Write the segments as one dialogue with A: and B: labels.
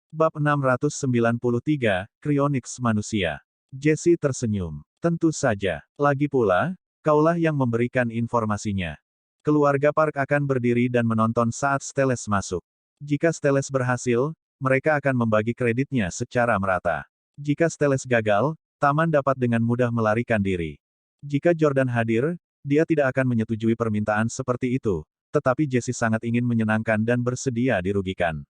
A: Bab 693, Cryonics Manusia. Jesse tersenyum. Tentu saja. Lagi pula, kaulah yang memberikan informasinya. Keluarga Park akan berdiri dan menonton saat Steles masuk. Jika Steles berhasil, mereka akan membagi kreditnya secara merata. Jika Steles gagal, Taman dapat dengan mudah melarikan diri. Jika Jordan hadir, dia tidak akan menyetujui permintaan seperti itu, tetapi Jesse sangat ingin menyenangkan dan bersedia dirugikan.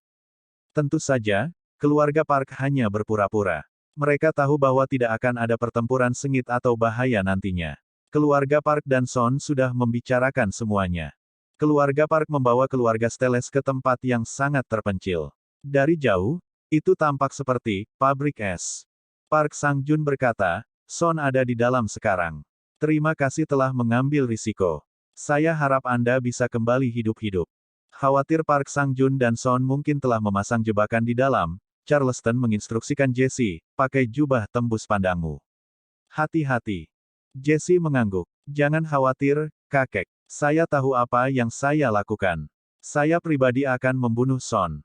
A: Tentu saja, keluarga Park hanya berpura-pura. Mereka tahu bahwa tidak akan ada pertempuran sengit atau bahaya nantinya. Keluarga Park dan Son sudah membicarakan semuanya. Keluarga Park membawa keluarga Steles ke tempat yang sangat terpencil. Dari jauh, itu tampak seperti pabrik es. Park Sang-jun berkata, Son ada di dalam sekarang. Terima kasih telah mengambil risiko. Saya harap Anda bisa kembali hidup-hidup. Khawatir Park Sang-jun dan Son mungkin telah memasang jebakan di dalam, Charleston menginstruksikan Jesse, pakai jubah tembus pandangmu. Hati-hati. Jesse mengangguk. Jangan khawatir, kakek. Saya tahu apa yang saya lakukan. Saya pribadi akan membunuh Son.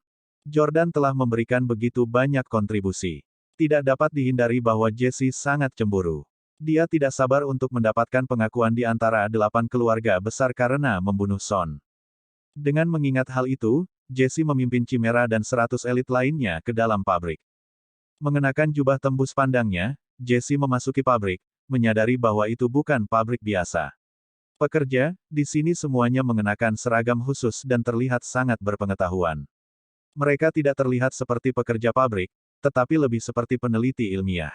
A: Jordan telah memberikan begitu banyak kontribusi. Tidak dapat dihindari bahwa Jesse sangat cemburu. Dia tidak sabar untuk mendapatkan pengakuan di antara 8 keluarga besar karena membunuh Son. Dengan mengingat hal itu, Jesse memimpin Chimera dan 100 elit lainnya ke dalam pabrik. Mengenakan jubah tembus pandangnya, Jesse memasuki pabrik, menyadari bahwa itu bukan pabrik biasa. Pekerja, di sini semuanya mengenakan seragam khusus dan terlihat sangat berpengetahuan. Mereka tidak terlihat seperti pekerja pabrik, tetapi lebih seperti peneliti ilmiah.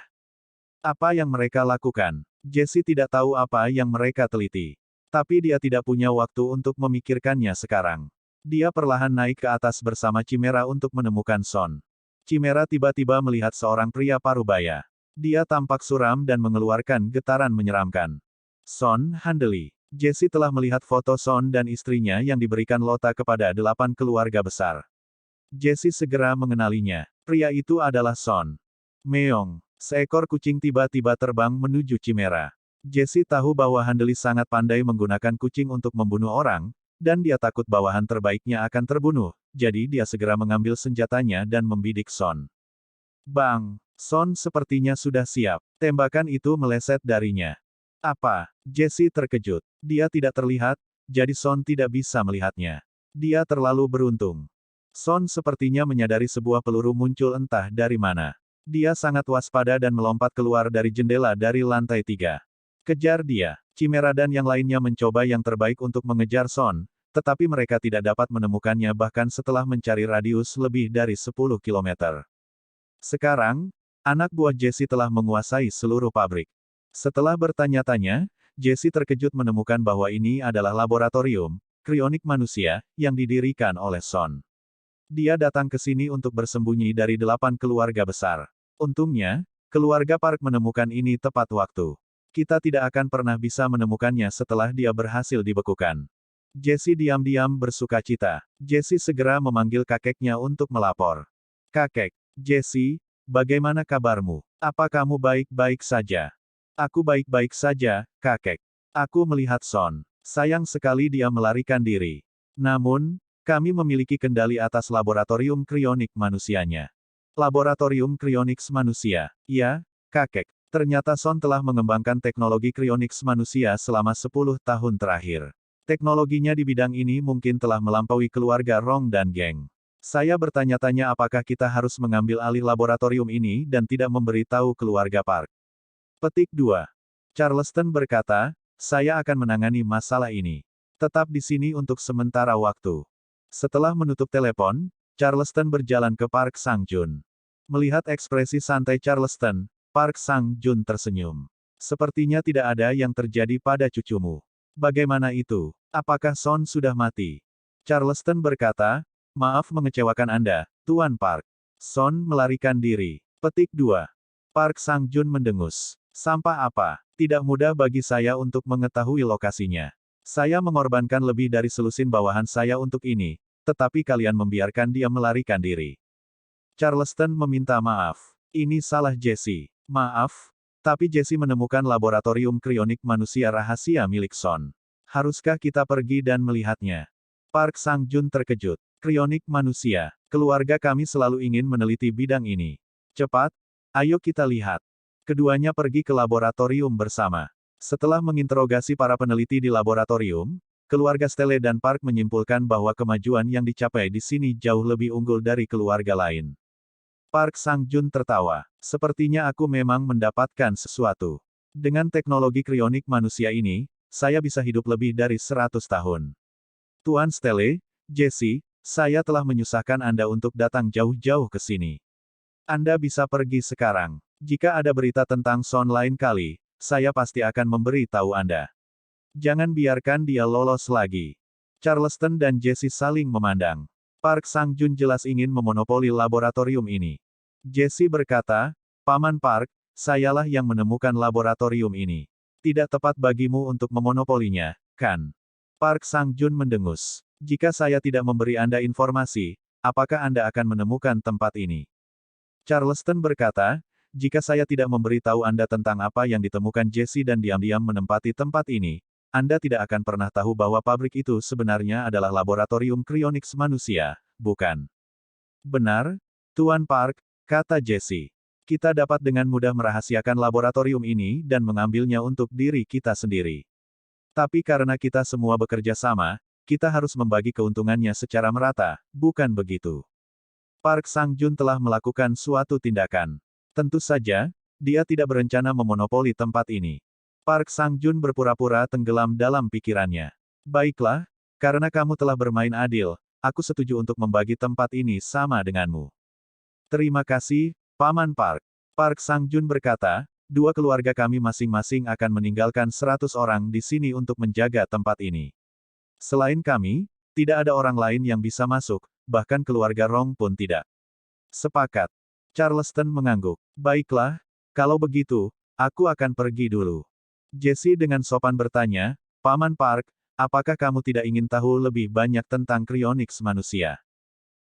A: Apa yang mereka lakukan? Jesse tidak tahu apa yang mereka teliti. Tapi dia tidak punya waktu untuk memikirkannya sekarang. Dia perlahan naik ke atas bersama Chimera untuk menemukan Son. Chimera tiba-tiba melihat seorang pria parubaya. Dia tampak suram dan mengeluarkan getaran menyeramkan. Son Handley. Jesse telah melihat foto Son dan istrinya yang diberikan Lota kepada 8 keluarga besar. Jesse segera mengenalinya. Pria itu adalah Son Meong. Seekor kucing tiba-tiba terbang menuju Chimera. Jesse tahu bahwa Handley sangat pandai menggunakan kucing untuk membunuh orang, dan dia takut bawahan terbaiknya akan terbunuh, jadi dia segera mengambil senjatanya dan membidik Son. Bang! Son sepertinya sudah siap. Tembakan itu meleset darinya. Apa? Jesse terkejut. Dia tidak terlihat, jadi Son tidak bisa melihatnya. Dia terlalu beruntung. Son sepertinya menyadari sebuah peluru muncul entah dari mana. Dia sangat waspada dan melompat keluar dari jendela dari lantai 3. Kejar dia. Chimera dan yang lainnya mencoba yang terbaik untuk mengejar Son, tetapi mereka tidak dapat menemukannya bahkan setelah mencari radius lebih dari 10 km. Sekarang, anak buah Jesse telah menguasai seluruh pabrik. Setelah bertanya-tanya, Jesse terkejut menemukan bahwa ini adalah laboratorium krionik manusia yang didirikan oleh Son. Dia datang ke sini untuk bersembunyi dari 8 keluarga besar. Untungnya, keluarga Park menemukan ini tepat waktu. Kita tidak akan pernah bisa menemukannya setelah dia berhasil dibekukan. Jesse diam-diam bersukacita. Jesse segera memanggil kakeknya untuk melapor. Kakek, Jesse, bagaimana kabarmu? Apa kamu baik-baik saja? Aku baik-baik saja, kakek. Aku melihat Son. Sayang sekali dia melarikan diri. Namun, kami memiliki kendali atas laboratorium krionik manusianya. Laboratorium Cryonics manusia. Ya, kakek. Ternyata Son telah mengembangkan teknologi Cryonics manusia selama 10 tahun terakhir. Teknologinya di bidang ini mungkin telah melampaui keluarga Rong dan geng. Saya bertanya-tanya apakah kita harus mengambil alih laboratorium ini dan tidak memberi tahu keluarga Park. Petik 2. Charleston berkata, saya akan menangani masalah ini. Tetap di sini untuk sementara waktu. Setelah menutup telepon, Charleston berjalan ke Park Sang-jun. Melihat ekspresi santai Charleston, Park Sang-jun tersenyum. Sepertinya tidak ada yang terjadi pada cucumu. Bagaimana itu? Apakah Son sudah mati? Charleston berkata, maaf mengecewakan Anda, Tuan Park. Son melarikan diri. Petik 2. Park Sang-jun mendengus. Sampah apa? Tidak mudah bagi saya untuk mengetahui lokasinya. Saya mengorbankan lebih dari selusin bawahan saya untuk ini, tetapi kalian membiarkan dia melarikan diri. Charleston meminta maaf. Ini salah Jesse. Maaf, tapi Jesse menemukan laboratorium krionik manusia rahasia milik Son. Haruskah kita pergi dan melihatnya? Park Sang-jun terkejut. Krionik manusia. Keluarga kami selalu ingin meneliti bidang ini. Cepat, ayo kita lihat. Keduanya pergi ke laboratorium bersama. Setelah menginterogasi para peneliti di laboratorium, keluarga Stelle dan Park menyimpulkan bahwa kemajuan yang dicapai di sini jauh lebih unggul dari keluarga lain. Park Sang-jun tertawa. Sepertinya aku memang mendapatkan sesuatu. Dengan teknologi krionik manusia ini, saya bisa hidup lebih dari 100 tahun. Tuan Stelle, Jesse, saya telah menyusahkan Anda untuk datang jauh-jauh ke sini. Anda bisa pergi sekarang. Jika ada berita tentang Son lain kali, saya pasti akan memberi tahu Anda. Jangan biarkan dia lolos lagi. Charleston dan Jesse saling memandang. Park Sang-jun jelas ingin memonopoli laboratorium ini. Jesse berkata, Paman Park, sayalah yang menemukan laboratorium ini. Tidak tepat bagimu untuk memonopolinya, kan? Park Sang-jun mendengus. Jika saya tidak memberi Anda informasi, apakah Anda akan menemukan tempat ini? Charleston berkata, jika saya tidak memberitahu Anda tentang apa yang ditemukan Jesse dan diam-diam menempati tempat ini, Anda tidak akan pernah tahu bahwa pabrik itu sebenarnya adalah laboratorium cryonics manusia, bukan? Benar, Tuan Park, kata Jesse. Kita dapat dengan mudah merahasiakan laboratorium ini dan mengambilnya untuk diri kita sendiri. Tapi karena kita semua bekerja sama, kita harus membagi keuntungannya secara merata, bukan begitu? Park Sang-jun telah melakukan suatu tindakan. Tentu saja, dia tidak berencana memonopoli tempat ini. Park Sang-jun berpura-pura tenggelam dalam pikirannya. Baiklah, karena kamu telah bermain adil, aku setuju untuk membagi tempat ini sama denganmu. Terima kasih, Paman Park. Park Sang-jun berkata, dua keluarga kami masing-masing akan meninggalkan 100 orang di sini untuk menjaga tempat ini. Selain kami, tidak ada orang lain yang bisa masuk, bahkan keluarga Rong pun tidak. Sepakat. Charleston mengangguk. Baiklah, kalau begitu, aku akan pergi dulu. Jesse dengan sopan bertanya, Paman Park, apakah kamu tidak ingin tahu lebih banyak tentang cryonics manusia?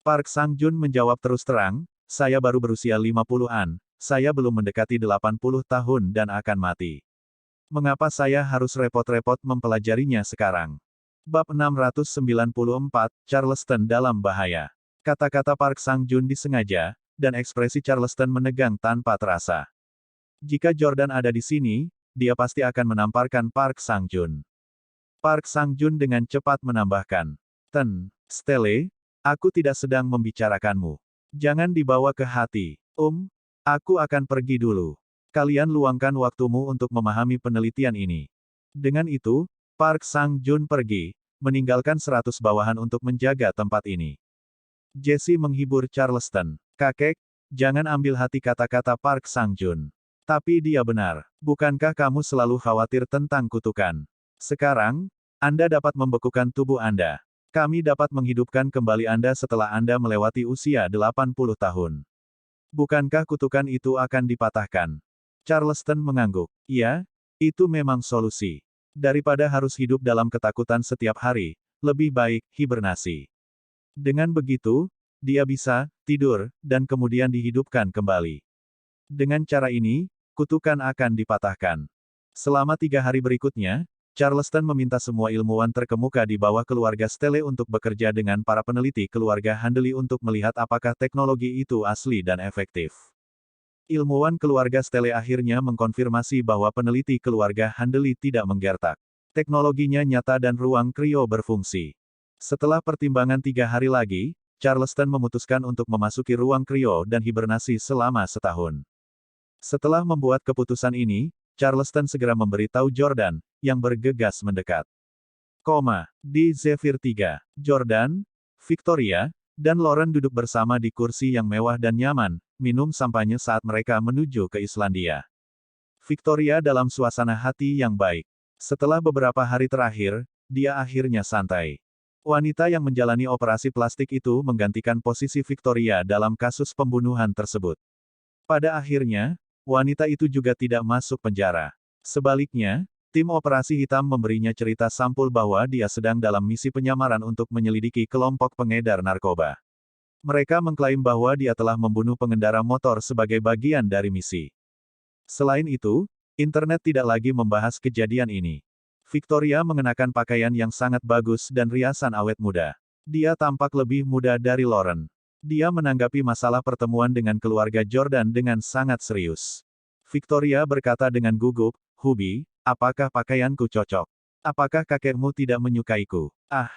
A: Park Sang-jun menjawab terus terang, saya baru berusia 50-an, saya belum mendekati 80 tahun dan akan mati. Mengapa saya harus repot-repot mempelajarinya sekarang? Bab 694, Charleston dalam bahaya. Kata-kata Park Sang-jun disengaja, dan ekspresi Charleston menegang tanpa terasa. Jika Jordan ada di sini, dia pasti akan menamparkan Park Sang-jun. Park Sang-jun dengan cepat menambahkan, Stelle, aku tidak sedang membicarakanmu. Jangan dibawa ke hati. Aku akan pergi dulu. Kalian luangkan waktumu untuk memahami penelitian ini. Dengan itu, Park Sang-jun pergi, meninggalkan 100 bawahan untuk menjaga tempat ini. Jesse menghibur Charleston. Kakek, jangan ambil hati kata-kata Park Sang-jun. Tapi dia benar. Bukankah kamu selalu khawatir tentang kutukan? Sekarang, Anda dapat membekukan tubuh Anda. Kami dapat menghidupkan kembali Anda setelah Anda melewati usia 80 tahun. Bukankah kutukan itu akan dipatahkan? Charleston mengangguk. Iya, itu memang solusi. Daripada harus hidup dalam ketakutan setiap hari, lebih baik hibernasi. Dengan begitu, dia bisa tidur dan kemudian dihidupkan kembali. Dengan cara ini, kutukan akan dipatahkan. Selama 3 hari berikutnya, Charleston meminta semua ilmuwan terkemuka di bawah keluarga Stelle untuk bekerja dengan para peneliti keluarga Handley untuk melihat apakah teknologi itu asli dan efektif. Ilmuwan keluarga Stelle akhirnya mengkonfirmasi bahwa peneliti keluarga Handley tidak menggertak. Teknologinya nyata dan ruang krio berfungsi. Setelah pertimbangan 3 hari lagi, Charleston memutuskan untuk memasuki ruang krio dan hibernasi selama setahun. Setelah membuat keputusan ini, Charleston segera memberitahu Jordan, yang bergegas mendekat. Di Zephyr 3, Jordan, Victoria, dan Lauren duduk bersama di kursi yang mewah dan nyaman, minum sampahnya saat mereka menuju ke Islandia. Victoria dalam suasana hati yang baik. Setelah beberapa hari terakhir, dia akhirnya santai. Wanita yang menjalani operasi plastik itu menggantikan posisi Victoria dalam kasus pembunuhan tersebut. Pada akhirnya, wanita itu juga tidak masuk penjara. Sebaliknya, tim operasi hitam memberinya cerita sampul bahwa dia sedang dalam misi penyamaran untuk menyelidiki kelompok pengedar narkoba. Mereka mengklaim bahwa dia telah membunuh pengendara motor sebagai bagian dari misi. Selain itu, internet tidak lagi membahas kejadian ini. Victoria mengenakan pakaian yang sangat bagus dan riasan awet muda. Dia tampak lebih muda dari Lauren. Dia menanggapi masalah pertemuan dengan keluarga Jordan dengan sangat serius. Victoria berkata dengan gugup, "Hubi, apakah pakaianku cocok? Apakah kakekmu tidak menyukaiku?" "Ah,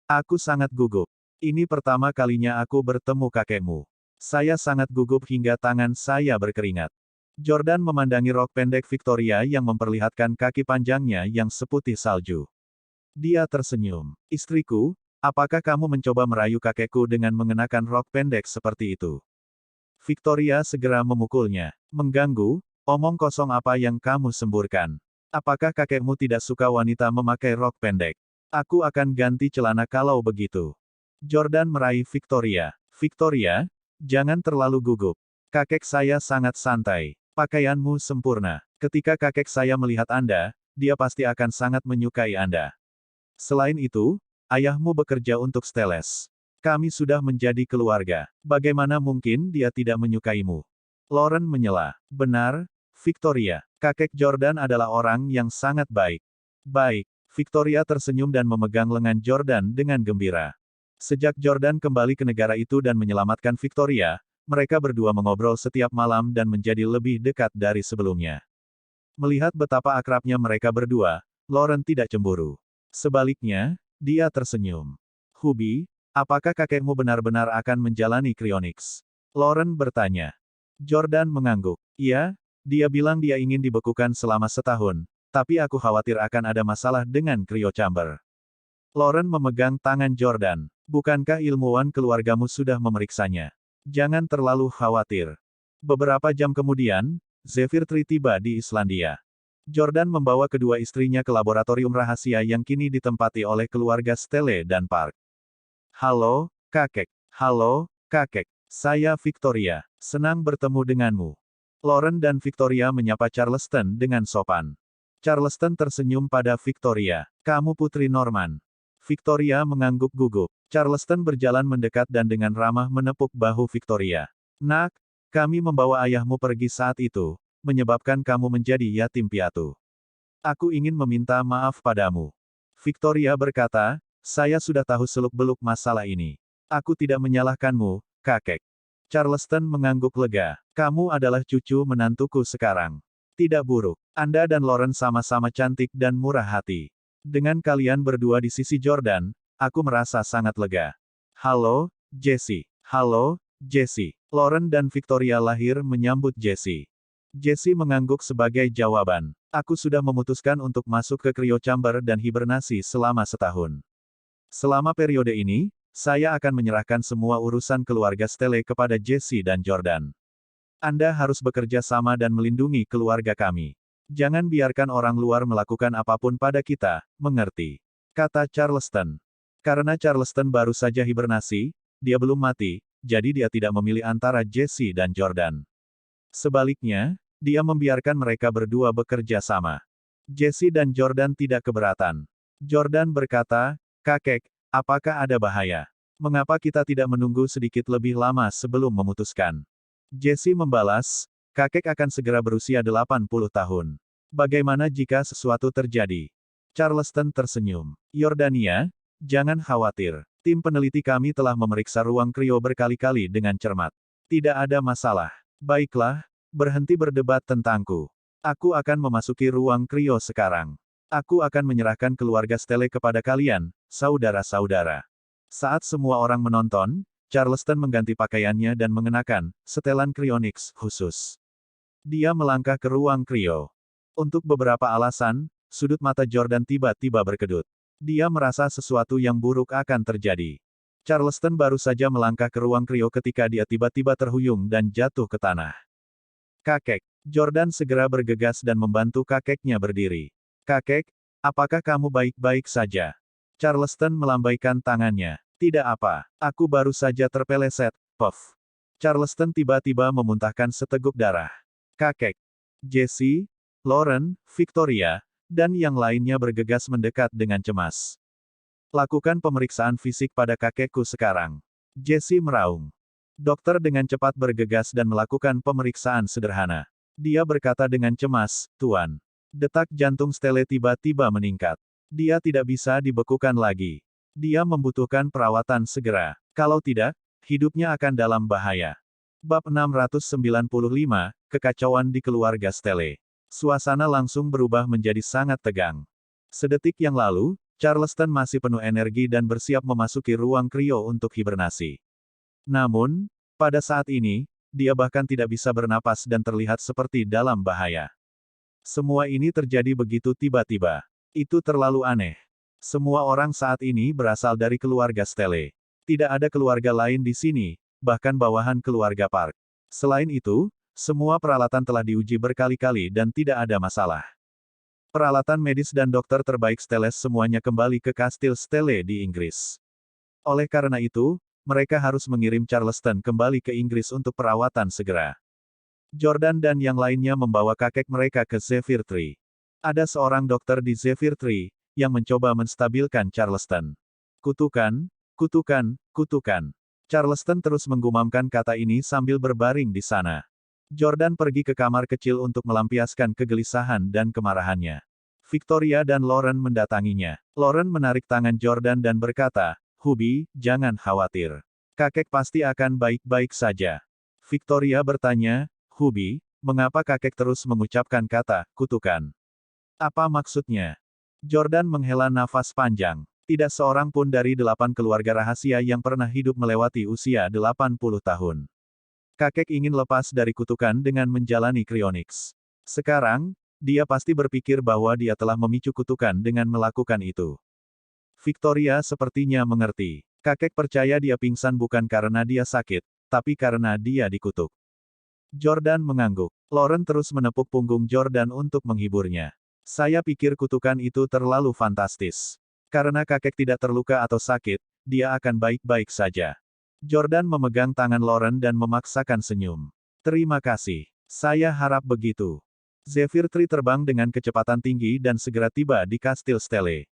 A: aku sangat gugup. Ini pertama kalinya aku bertemu kakekmu. Saya sangat gugup hingga tangan saya berkeringat." Jordan memandangi rok pendek Victoria yang memperlihatkan kaki panjangnya yang seputih salju. Dia tersenyum. "Istriku, apakah kamu mencoba merayu kakekku dengan mengenakan rok pendek seperti itu?" Victoria segera memukulnya. "Mengganggu? Omong kosong apa yang kamu semburkan? Apakah kakekmu tidak suka wanita memakai rok pendek? Aku akan ganti celana kalau begitu." Jordan meraih Victoria. "Victoria, jangan terlalu gugup. Kakek saya sangat santai. Pakaianmu sempurna. Ketika kakek saya melihat Anda, dia pasti akan sangat menyukai Anda. Selain itu, ayahmu bekerja untuk Steles. Kami sudah menjadi keluarga. Bagaimana mungkin dia tidak menyukaimu?" Lauren menyela. "Benar, Victoria. Kakek Jordan adalah orang yang sangat baik." "Baik." Victoria tersenyum dan memegang lengan Jordan dengan gembira. Sejak Jordan kembali ke negara itu dan menyelamatkan Victoria, mereka berdua mengobrol setiap malam dan menjadi lebih dekat dari sebelumnya. Melihat betapa akrabnya mereka berdua, Lauren tidak cemburu. Sebaliknya, dia tersenyum. "Hubi, apakah kakekmu benar-benar akan menjalani cryonics?" Lauren bertanya. Jordan mengangguk. "Iya, dia bilang dia ingin dibekukan selama setahun, tapi aku khawatir akan ada masalah dengan cryo chamber." Lauren memegang tangan Jordan. "Bukankah ilmuwan keluargamu sudah memeriksanya? Jangan terlalu khawatir." Beberapa jam kemudian, Zephyr Tree tiba di Islandia. Jordan membawa kedua istrinya ke laboratorium rahasia yang kini ditempati oleh keluarga Stelle dan Park. "Halo, kakek. Halo, kakek. Saya Victoria. Senang bertemu denganmu." Lauren dan Victoria menyapa Charleston dengan sopan. Charleston tersenyum pada Victoria. "Kamu putri Norman." Victoria mengangguk gugup. Charleston berjalan mendekat dan dengan ramah menepuk bahu Victoria. "Nak, kami membawa ayahmu pergi saat itu, menyebabkan kamu menjadi yatim piatu. Aku ingin meminta maaf padamu." Victoria berkata, "Saya sudah tahu seluk-beluk masalah ini. Aku tidak menyalahkanmu, kakek." Charleston mengangguk lega. "Kamu adalah cucu menantuku sekarang. Tidak buruk. Anda dan Lauren sama-sama cantik dan murah hati. Dengan kalian berdua di sisi Jordan, aku merasa sangat lega." "Halo, Jesse. Halo, Jesse." Lauren dan Victoria lahir menyambut Jesse. Jesse mengangguk sebagai jawaban. "Aku sudah memutuskan untuk masuk ke cryo chamber dan hibernasi selama setahun. Selama periode ini, saya akan menyerahkan semua urusan keluarga Stelle kepada Jesse dan Jordan. Anda harus bekerja sama dan melindungi keluarga kami. Jangan biarkan orang luar melakukan apapun pada kita, mengerti?" kata Charleston. Karena Charleston baru saja hibernasi, dia belum mati, jadi dia tidak memilih antara Jesse dan Jordan. Sebaliknya, dia membiarkan mereka berdua bekerja sama. Jesse dan Jordan tidak keberatan. Jordan berkata, "Kakek, apakah ada bahaya? Mengapa kita tidak menunggu sedikit lebih lama sebelum memutuskan?" Jesse membalas, "Kakek akan segera berusia 80 tahun. Bagaimana jika sesuatu terjadi?" Charleston tersenyum. "Yordania, jangan khawatir. Tim peneliti kami telah memeriksa ruang krio berkali-kali dengan cermat. Tidak ada masalah. Baiklah, berhenti berdebat tentangku. Aku akan memasuki ruang krio sekarang. Aku akan menyerahkan keluarga Stelle kepada kalian, saudara-saudara." Saat semua orang menonton, Charleston mengganti pakaiannya dan mengenakan setelan cryonics khusus. Dia melangkah ke ruang krio. Untuk beberapa alasan, sudut mata Jordan tiba-tiba berkedut. Dia merasa sesuatu yang buruk akan terjadi. Charleston baru saja melangkah ke ruang krio ketika dia tiba-tiba terhuyung dan jatuh ke tanah. "Kakek." Jordan segera bergegas dan membantu kakeknya berdiri. "Kakek, apakah kamu baik-baik saja?" Charleston melambaikan tangannya. "Tidak apa, aku baru saja terpeleset, puff." Charleston tiba-tiba memuntahkan seteguk darah. Kakek. Jesse, Lauren, Victoria, dan yang lainnya bergegas mendekat dengan cemas. "Lakukan pemeriksaan fisik pada kakekku sekarang." Jesse meraung. Dokter dengan cepat bergegas dan melakukan pemeriksaan sederhana. Dia berkata dengan cemas, "Tuan." Detak jantung Stelle tiba-tiba meningkat. Dia tidak bisa dibekukan lagi. Dia membutuhkan perawatan segera. Kalau tidak, hidupnya akan dalam bahaya. Bab 695, Kekacauan di Keluarga Stele. Suasana langsung berubah menjadi sangat tegang. Sedetik yang lalu, Charleston masih penuh energi dan bersiap memasuki ruang krio untuk hibernasi. Namun, pada saat ini, dia bahkan tidak bisa bernapas dan terlihat seperti dalam bahaya. Semua ini terjadi begitu tiba-tiba. Itu terlalu aneh. Semua orang saat ini berasal dari keluarga Stele. Tidak ada keluarga lain di sini, bahkan bawahan keluarga Park. Selain itu, semua peralatan telah diuji berkali-kali dan tidak ada masalah. Peralatan medis dan dokter terbaik Steles semuanya kembali ke kastil Stele di Inggris. Oleh karena itu, mereka harus mengirim Charleston kembali ke Inggris untuk perawatan segera. Jordan dan yang lainnya membawa kakek mereka ke Zephyr Tree. Ada seorang dokter di Zephyr Tree, yang mencoba menstabilkan Charleston. Kutukan, kutukan, kutukan. Charleston terus menggumamkan kata ini sambil berbaring di sana. Jordan pergi ke kamar kecil untuk melampiaskan kegelisahan dan kemarahannya. Victoria dan Lauren mendatanginya. Lauren menarik tangan Jordan dan berkata, "Hubby, jangan khawatir. Kakek pasti akan baik-baik saja." Victoria bertanya, "Hubby, mengapa kakek terus mengucapkan kata kutukan? Apa maksudnya?" Jordan menghela nafas panjang. Tidak seorang pun dari 8 keluarga rahasia yang pernah hidup melewati usia 80 tahun. Kakek ingin lepas dari kutukan dengan menjalani cryonics. Sekarang, dia pasti berpikir bahwa dia telah memicu kutukan dengan melakukan itu. Victoria sepertinya mengerti. Kakek percaya dia pingsan bukan karena dia sakit, tapi karena dia dikutuk. Jordan mengangguk. Lauren terus menepuk punggung Jordan untuk menghiburnya. "Saya pikir kutukan itu terlalu fantastis. Karena kakek tidak terluka atau sakit, dia akan baik-baik saja." Jordan memegang tangan Lauren dan memaksakan senyum. "Terima kasih. Saya harap begitu." Zephyr Tree terbang dengan kecepatan tinggi dan segera tiba di kastil Stele.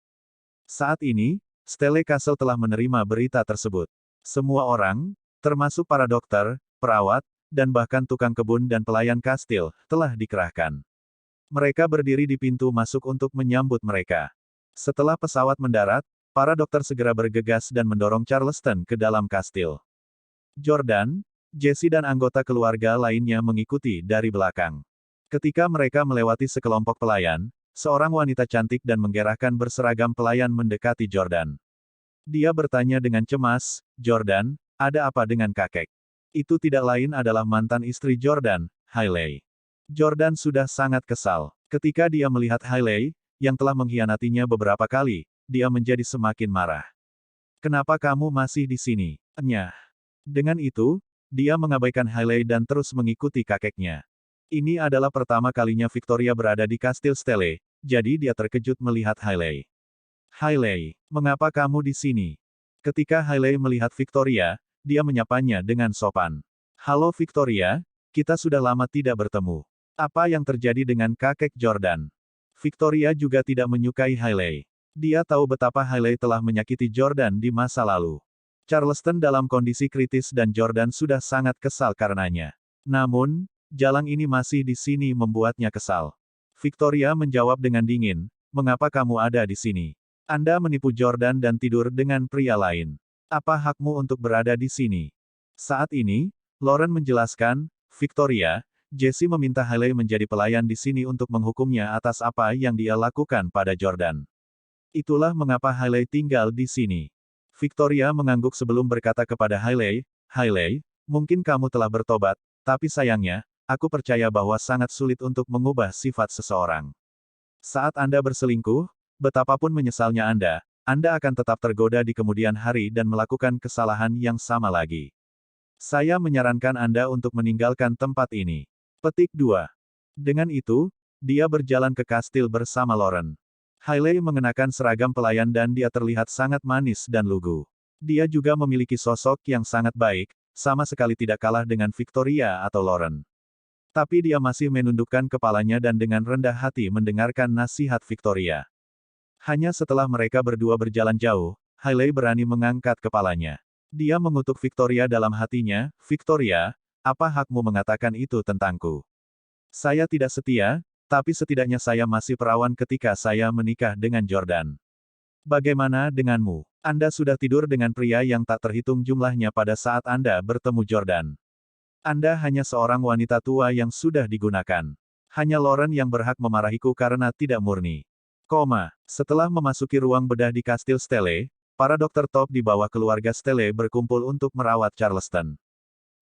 A: Saat ini, Stele Castle telah menerima berita tersebut. Semua orang, termasuk para dokter, perawat, dan bahkan tukang kebun dan pelayan kastil, telah dikerahkan. Mereka berdiri di pintu masuk untuk menyambut mereka. Setelah pesawat mendarat, para dokter segera bergegas dan mendorong Charleston ke dalam kastil. Jordan, Jesse dan anggota keluarga lainnya mengikuti dari belakang. Ketika mereka melewati sekelompok pelayan, seorang wanita cantik dan menggerakkan berseragam pelayan mendekati Jordan. Dia bertanya dengan cemas, "Jordan, ada apa dengan kakek?" Itu tidak lain adalah mantan istri Jordan, Hailey. Jordan sudah sangat kesal. Ketika dia melihat Hailey, yang telah mengkhianatinya beberapa kali, dia menjadi semakin marah. "Kenapa kamu masih di sini?" Nyah. Dengan itu, dia mengabaikan Hailey dan terus mengikuti kakeknya. Ini adalah pertama kalinya Victoria berada di kastil Stele, jadi dia terkejut melihat Hailey. "Hailey, mengapa kamu di sini?" Ketika Hailey melihat Victoria, dia menyapanya dengan sopan. "Halo Victoria, kita sudah lama tidak bertemu. Apa yang terjadi dengan kakek Jordan?" Victoria juga tidak menyukai Hailey. Dia tahu betapa Hailey telah menyakiti Jordan di masa lalu. Charleston dalam kondisi kritis dan Jordan sudah sangat kesal karenanya. Namun, jalang ini masih di sini membuatnya kesal. Victoria menjawab dengan dingin, "Mengapa kamu ada di sini? Anda menipu Jordan dan tidur dengan pria lain. Apa hakmu untuk berada di sini?" Saat ini, Lauren menjelaskan, "Victoria, Jesse meminta Hailey menjadi pelayan di sini untuk menghukumnya atas apa yang dia lakukan pada Jordan. Itulah mengapa Hailey tinggal di sini." Victoria mengangguk sebelum berkata kepada Hailey, "Hailey, mungkin kamu telah bertobat, tapi sayangnya, aku percaya bahwa sangat sulit untuk mengubah sifat seseorang. Saat Anda berselingkuh, betapapun menyesalnya Anda akan tetap tergoda di kemudian hari dan melakukan kesalahan yang sama lagi. Saya menyarankan Anda untuk meninggalkan tempat ini." Petik 2. Dengan itu, dia berjalan ke kastil bersama Lauren. Hailey mengenakan seragam pelayan dan dia terlihat sangat manis dan lugu. Dia juga memiliki sosok yang sangat baik, sama sekali tidak kalah dengan Victoria atau Lauren. Tapi dia masih menundukkan kepalanya dan dengan rendah hati mendengarkan nasihat Victoria. Hanya setelah mereka berdua berjalan jauh, Hailey berani mengangkat kepalanya. Dia mengutuk Victoria dalam hatinya, "Victoria, apa hakmu mengatakan itu tentangku? Saya tidak setia, tapi setidaknya saya masih perawan ketika saya menikah dengan Jordan." Bagaimana denganmu? Anda sudah tidur dengan pria yang tak terhitung jumlahnya pada saat Anda bertemu Jordan. Anda hanya seorang wanita tua yang sudah digunakan. Hanya Lauren yang berhak memarahiku karena tidak murni. Setelah memasuki ruang bedah di Kastil Stelle, para dokter top di bawah keluarga Stelle berkumpul untuk merawat Charleston.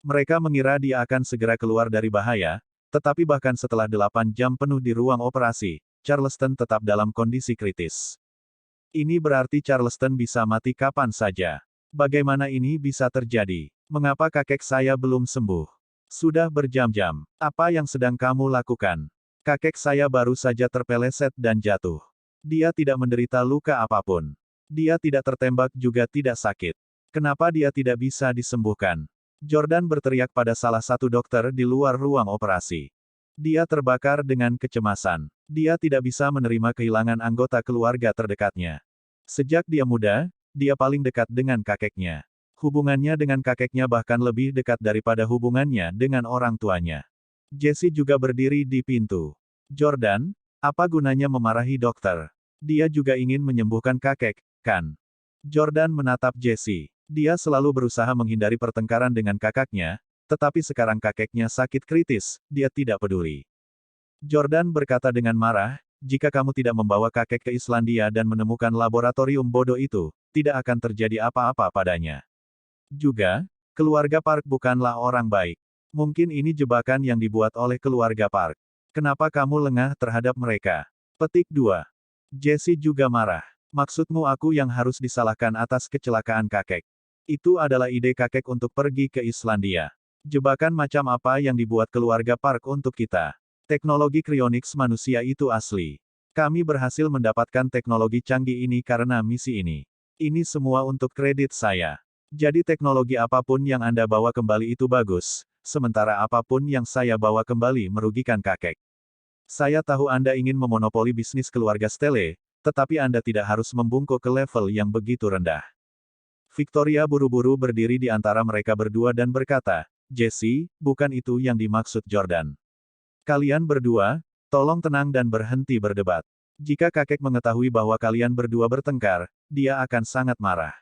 A: Mereka mengira dia akan segera keluar dari bahaya, tetapi bahkan setelah 8 jam penuh di ruang operasi, Charleston tetap dalam kondisi kritis. Ini berarti Charleston bisa mati kapan saja. Bagaimana ini bisa terjadi? Mengapa kakek saya belum sembuh? Sudah berjam-jam. Apa yang sedang kamu lakukan? Kakek saya baru saja terpeleset dan jatuh. Dia tidak menderita luka apapun. Dia tidak tertembak juga tidak sakit. Kenapa dia tidak bisa disembuhkan? Jordan berteriak pada salah satu dokter di luar ruang operasi. Dia terbakar dengan kecemasan. Dia tidak bisa menerima kehilangan anggota keluarga terdekatnya. Sejak dia muda, dia paling dekat dengan kakeknya. Hubungannya dengan kakeknya bahkan lebih dekat daripada hubungannya dengan orang tuanya. Jesse juga berdiri di pintu. Jordan, apa gunanya memarahi dokter? Dia juga ingin menyembuhkan kakek, kan? Jordan menatap Jesse. Dia selalu berusaha menghindari pertengkaran dengan kakaknya, tetapi sekarang kakeknya sakit kritis, dia tidak peduli. Jordan berkata dengan marah, jika kamu tidak membawa kakek ke Islandia dan menemukan laboratorium bodoh itu, tidak akan terjadi apa-apa padanya. Juga, keluarga Park bukanlah orang baik. Mungkin ini jebakan yang dibuat oleh keluarga Park. Kenapa kamu lengah terhadap mereka? Petik 2. Jesse juga marah. Maksudmu aku yang harus disalahkan atas kecelakaan kakek. Itu adalah ide kakek untuk pergi ke Islandia. Jebakan macam apa yang dibuat keluarga Park untuk kita? Teknologi cryonics manusia itu asli. Kami berhasil mendapatkan teknologi canggih ini karena misi ini. Ini semua untuk kredit saya. Jadi teknologi apapun yang Anda bawa kembali itu bagus, sementara apapun yang saya bawa kembali merugikan kakek. Saya tahu Anda ingin memonopoli bisnis keluarga Stelle, tetapi Anda tidak harus membungkuk ke level yang begitu rendah. Victoria buru-buru berdiri di antara mereka berdua dan berkata, Jesse, bukan itu yang dimaksud Jordan. Kalian berdua, tolong tenang dan berhenti berdebat. Jika kakek mengetahui bahwa kalian berdua bertengkar, dia akan sangat marah.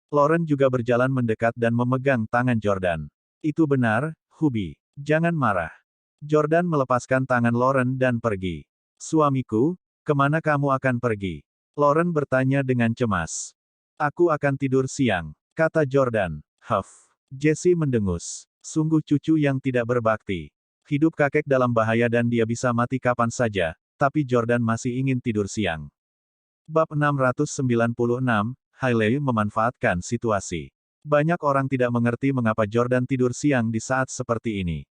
A: Lauren juga berjalan mendekat dan memegang tangan Jordan. Itu benar, Hubby. Jangan marah. Jordan melepaskan tangan Lauren dan pergi. Suamiku, kemana kamu akan pergi? Lauren bertanya dengan cemas. Aku akan tidur siang, kata Jordan. Huff. Jesse mendengus. Sungguh cucu yang tidak berbakti. Hidup kakek dalam bahaya dan dia bisa mati kapan saja, tapi Jordan masih ingin tidur siang. Bab 696, Hailey memanfaatkan situasi. Banyak orang tidak mengerti mengapa Jordan tidur siang di saat seperti ini.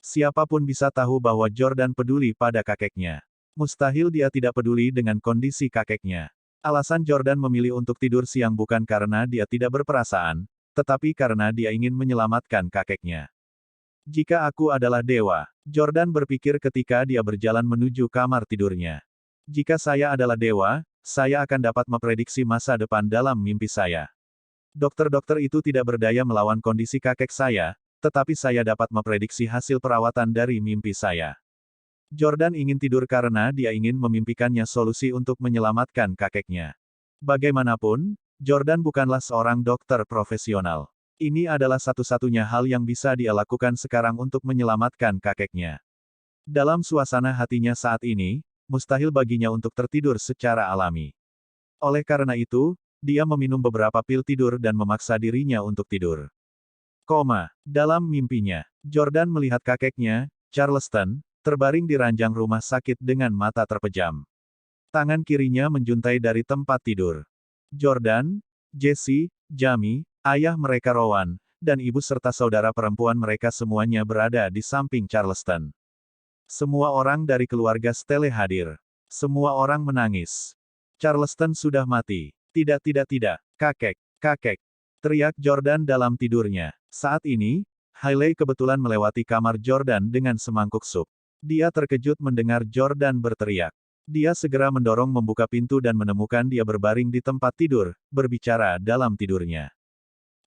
A: Siapapun bisa tahu bahwa Jordan peduli pada kakeknya. Mustahil dia tidak peduli dengan kondisi kakeknya. Alasan Jordan memilih untuk tidur siang bukan karena dia tidak berperasaan, tetapi karena dia ingin menyelamatkan kakeknya. Jika aku adalah dewa, Jordan berpikir ketika dia berjalan menuju kamar tidurnya. Jika saya adalah dewa, saya akan dapat memprediksi masa depan dalam mimpi saya. Dokter-dokter itu tidak berdaya melawan kondisi kakek saya, tetapi saya dapat memprediksi hasil perawatan dari mimpi saya. Jordan ingin tidur karena dia ingin memimpikannya solusi untuk menyelamatkan kakeknya. Bagaimanapun, Jordan bukanlah seorang dokter profesional. Ini adalah satu-satunya hal yang bisa dia lakukan sekarang untuk menyelamatkan kakeknya. Dalam suasana hatinya saat ini, mustahil baginya untuk tertidur secara alami. Oleh karena itu, dia meminum beberapa pil tidur dan memaksa dirinya untuk tidur. Dalam mimpinya, Jordan melihat kakeknya, Charleston, terbaring di ranjang rumah sakit dengan mata terpejam. Tangan kirinya menjuntai dari tempat tidur. Jordan, Jesse, Jamie, ayah mereka Rowan, dan ibu serta saudara perempuan mereka semuanya berada di samping Charleston. Semua orang dari keluarga Stelle hadir. Semua orang menangis. Charleston sudah mati. Tidak, kakek, teriak Jordan dalam tidurnya. Saat ini, Hailey kebetulan melewati kamar Jordan dengan semangkuk sup. Dia terkejut mendengar Jordan berteriak. Dia segera mendorong membuka pintu dan menemukan dia berbaring di tempat tidur, berbicara dalam tidurnya.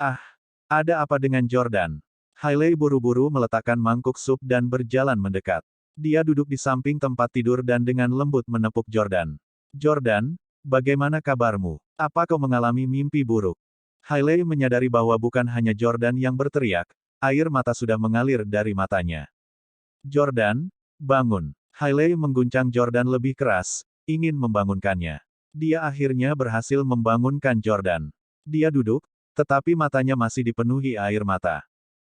A: Ah, ada apa dengan Jordan? Hailey buru-buru meletakkan mangkuk sup dan berjalan mendekat. Dia duduk di samping tempat tidur dan dengan lembut menepuk Jordan. Jordan, bagaimana kabarmu? Apa kau mengalami mimpi buruk? Hailey menyadari bahwa bukan hanya Jordan yang berteriak, air mata sudah mengalir dari matanya. Jordan, bangun. Hailey mengguncang Jordan lebih keras, ingin membangunkannya. Dia akhirnya berhasil membangunkan Jordan. Dia duduk, tetapi matanya masih dipenuhi air mata.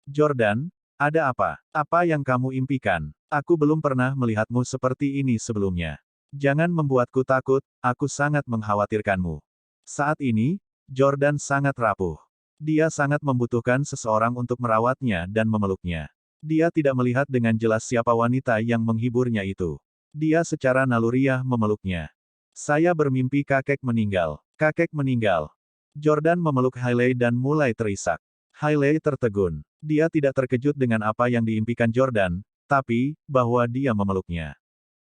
A: Jordan, ada apa? Apa yang kamu impikan? Aku belum pernah melihatmu seperti ini sebelumnya. Jangan membuatku takut, aku sangat mengkhawatirkanmu. Saat ini, Jordan sangat rapuh. Dia sangat membutuhkan seseorang untuk merawatnya dan memeluknya. Dia tidak melihat dengan jelas siapa wanita yang menghiburnya itu. Dia secara naluriah memeluknya. Saya bermimpi kakek meninggal. Kakek meninggal. Jordan memeluk Hailey dan mulai terisak. Hailey tertegun. Dia tidak terkejut dengan apa yang diimpikan Jordan, tapi, bahwa dia memeluknya.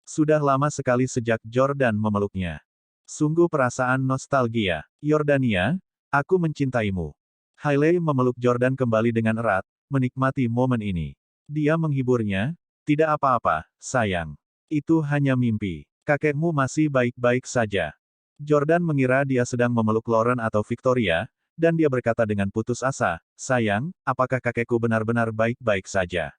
A: Sudah lama sekali sejak Jordan memeluknya. Sungguh perasaan nostalgia. Yordania, aku mencintaimu. Hailey memeluk Jordan kembali dengan erat, menikmati momen ini. Dia menghiburnya, tidak apa-apa, sayang. Itu hanya mimpi. Kakekmu masih baik-baik saja. Jordan mengira dia sedang memeluk Lauren atau Victoria, dan dia berkata dengan putus asa, sayang, apakah kakekku benar-benar baik-baik saja?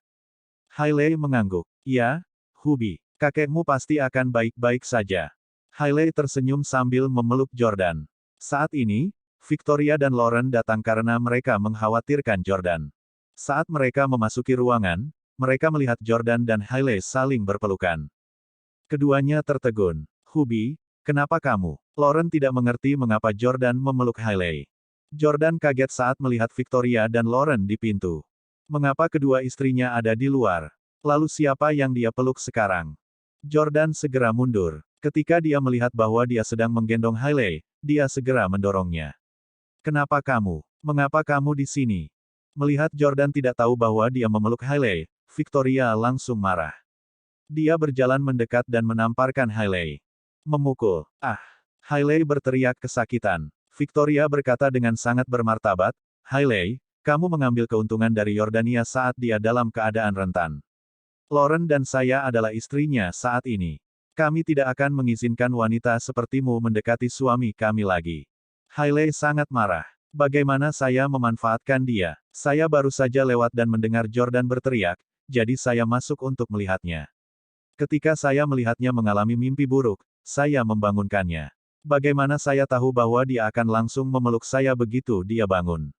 A: Hailey mengangguk. Ya, Hubi, kakekmu pasti akan baik-baik saja. Hailey tersenyum sambil memeluk Jordan. Saat ini, Victoria dan Lauren datang karena mereka mengkhawatirkan Jordan. Saat mereka memasuki ruangan, mereka melihat Jordan dan Hailey saling berpelukan. Keduanya tertegun. Hubi, kenapa kamu? Lauren tidak mengerti mengapa Jordan memeluk Hailey. Jordan kaget saat melihat Victoria dan Lauren di pintu. Mengapa kedua istrinya ada di luar? Lalu siapa yang dia peluk sekarang? Jordan segera mundur. Ketika dia melihat bahwa dia sedang menggendong Hailey, dia segera mendorongnya. Kenapa kamu? Mengapa kamu di sini? Melihat Jordan tidak tahu bahwa dia memeluk Hailey, Victoria langsung marah. Dia berjalan mendekat dan menamparkan Hailey. Memukul. Ah! Hailey berteriak kesakitan. Victoria berkata dengan sangat bermartabat, Hailey, kamu mengambil keuntungan dari Yordania saat dia dalam keadaan rentan. Lauren dan saya adalah istrinya saat ini. Kami tidak akan mengizinkan wanita sepertimu mendekati suami kami lagi. Hailey sangat marah. Bagaimana saya memanfaatkan dia? Saya baru saja lewat dan mendengar Jordan berteriak, jadi saya masuk untuk melihatnya. Ketika saya melihatnya mengalami mimpi buruk, saya membangunkannya. Bagaimana saya tahu bahwa dia akan langsung memeluk saya begitu dia bangun?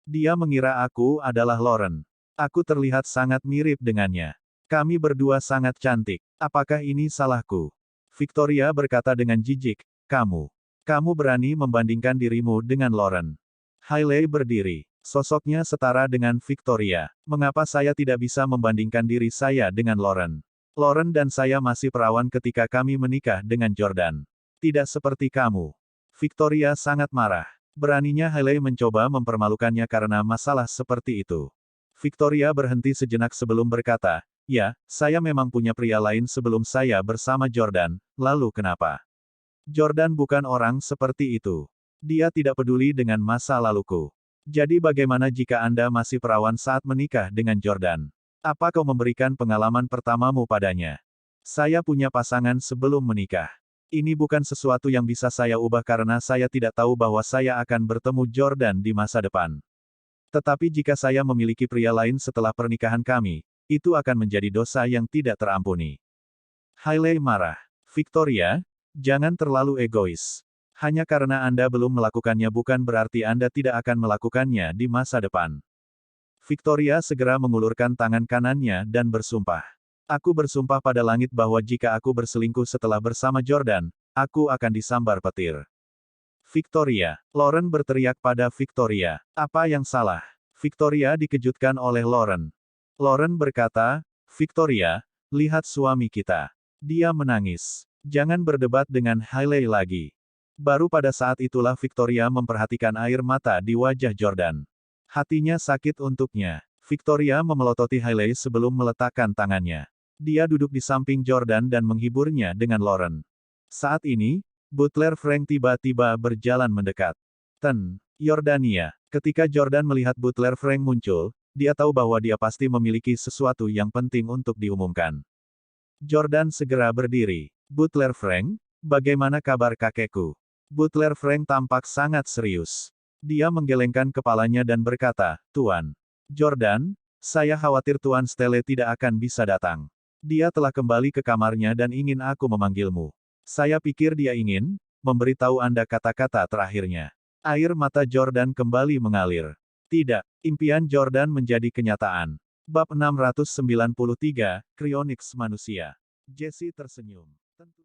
A: Dia mengira aku adalah Lauren. Aku terlihat sangat mirip dengannya. Kami berdua sangat cantik. Apakah ini salahku? Victoria berkata dengan jijik, Kamu berani membandingkan dirimu dengan Lauren. Hailey berdiri. Sosoknya setara dengan Victoria. Mengapa saya tidak bisa membandingkan diri saya dengan Lauren? Lauren dan saya masih perawan ketika kami menikah dengan Jordan. Tidak seperti kamu. Victoria sangat marah. Beraninya Hailey mencoba mempermalukannya karena masalah seperti itu. Victoria berhenti sejenak sebelum berkata, ya, saya memang punya pria lain sebelum saya bersama Jordan, lalu kenapa? Jordan bukan orang seperti itu. Dia tidak peduli dengan masa laluku. Jadi bagaimana jika Anda masih perawan saat menikah dengan Jordan? Apa kau memberikan pengalaman pertamamu padanya? Saya punya pasangan sebelum menikah. Ini bukan sesuatu yang bisa saya ubah karena saya tidak tahu bahwa saya akan bertemu Jordan di masa depan. Tetapi jika saya memiliki pria lain setelah pernikahan kami, itu akan menjadi dosa yang tidak terampuni. Hailey marah. Victoria, jangan terlalu egois. Hanya karena Anda belum melakukannya bukan berarti Anda tidak akan melakukannya di masa depan. Victoria segera mengulurkan tangan kanannya dan bersumpah. Aku bersumpah pada langit bahwa jika aku berselingkuh setelah bersama Jordan, aku akan disambar petir. Victoria. Lauren berteriak pada Victoria. Apa yang salah? Victoria dikejutkan oleh Lauren. Lauren berkata, Victoria, lihat suami kita. Dia menangis. Jangan berdebat dengan Hailey lagi. Baru pada saat itulah Victoria memperhatikan air mata di wajah Jordan. Hatinya sakit untuknya. Victoria memelototi Hailey sebelum meletakkan tangannya. Dia duduk di samping Jordan dan menghiburnya dengan Lauren. Saat ini, Butler Frank tiba-tiba berjalan mendekat. Yordania. Ketika Jordan melihat Butler Frank muncul, dia tahu bahwa dia pasti memiliki sesuatu yang penting untuk diumumkan. Jordan segera berdiri. Butler Frank, bagaimana kabar kakekku? Butler Frank tampak sangat serius. Dia menggelengkan kepalanya dan berkata, "Tuan Jordan, saya khawatir Tuan Stelle tidak akan bisa datang. Dia telah kembali ke kamarnya dan ingin aku memanggilmu. Saya pikir dia ingin memberitahu Anda kata-kata terakhirnya." Air mata Jordan kembali mengalir. Tidak, impian Jordan menjadi kenyataan. Bab 693, Cryonics Manusia. Jesse tersenyum. Tentu